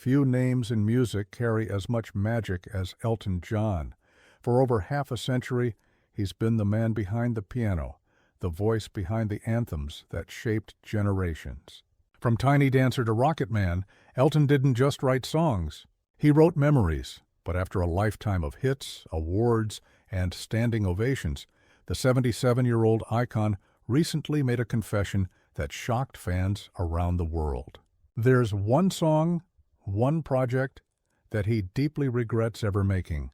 Few names in music carry as much magic as Elton John. For over half a century, he's been the man behind the piano, the voice behind the anthems that shaped generations. From Tiny Dancer to Rocket Man, Elton didn't just write songs. He wrote memories, but after a lifetime of hits, awards, and standing ovations, the 77-year-old icon recently made a confession that shocked fans around the world. There's one song, one project, that he deeply regrets ever making.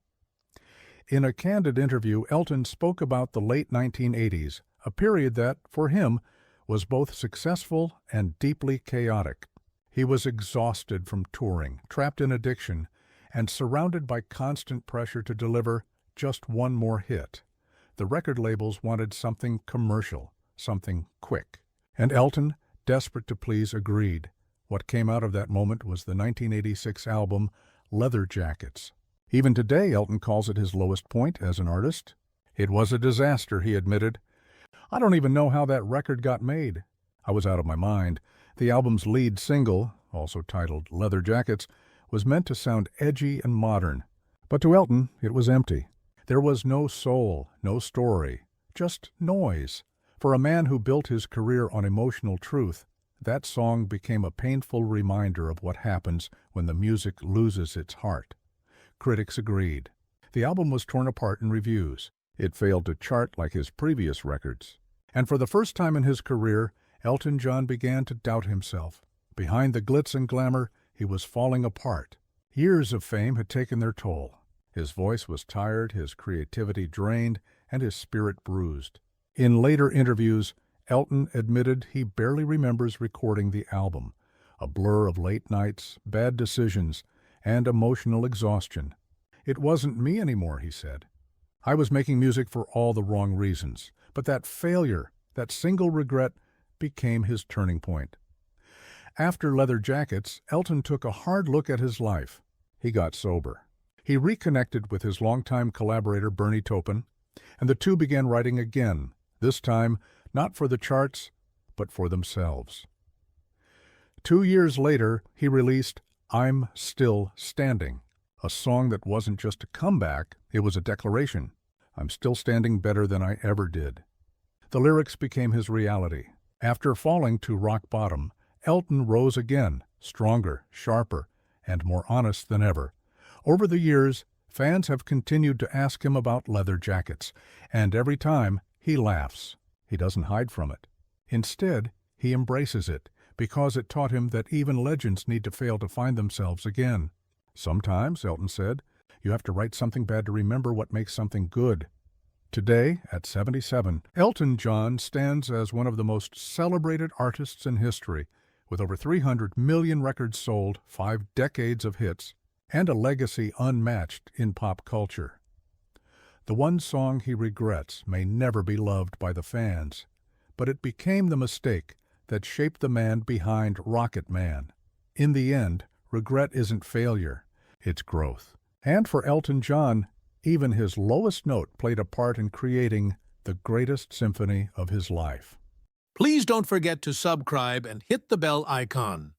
In a candid interview, Elton spoke about the late 1980s, a period that, for him, was both successful and deeply chaotic. He was exhausted from touring, trapped in addiction, and surrounded by constant pressure to deliver just one more hit. The record labels wanted something commercial, something quick. And Elton, desperate to please, agreed. What came out of that moment was the 1986 album Leather Jackets. Even today, Elton calls it his lowest point as an artist. It was a disaster, he admitted. I don't even know how that record got made. I was out of my mind. The album's lead single, also titled Leather Jackets, was meant to sound edgy and modern. But to Elton, it was empty. There was no soul, no story, just noise. For a man who built his career on emotional truth, that song became a painful reminder of what happens when the music loses its heart. Critics agreed. The album was torn apart in reviews. It failed to chart like his previous records. And for the first time in his career, Elton John began to doubt himself. Behind the glitz and glamour, he was falling apart. Years of fame had taken their toll. His voice was tired, his creativity drained, and his spirit bruised. In later interviews, Elton admitted he barely remembers recording the album, a blur of late nights, bad decisions, and emotional exhaustion. "It wasn't me anymore," he said. "I was making music for all the wrong reasons, but that failure, that single regret, became his turning point." After Leather Jackets, Elton took a hard look at his life. He got sober. He reconnected with his longtime collaborator Bernie Taupin, and the two began writing again, this time not for the charts, but for themselves. 2 years later, he released I'm Still Standing, a song that wasn't just a comeback, it was a declaration. I'm still standing better than I ever did. The lyrics became his reality. After falling to rock bottom, Elton rose again, stronger, sharper, and more honest than ever. Over the years, fans have continued to ask him about Leather Jackets, and every time, he laughs. He doesn't hide from it. Instead, he embraces it, because it taught him that even legends need to fail to find themselves again. Sometimes, Elton said, you have to write something bad to remember what makes something good. Today, at 77, Elton John stands as one of the most celebrated artists in history, with over 300 million records sold, 5 decades of hits, and a legacy unmatched in pop culture. The one song he regrets may never be loved by the fans, but it became the mistake that shaped the man behind Rocket Man. In the end, regret isn't failure, it's growth. And for Elton John, even his lowest note played a part in creating the greatest symphony of his life. Please don't forget to subscribe and hit the bell icon.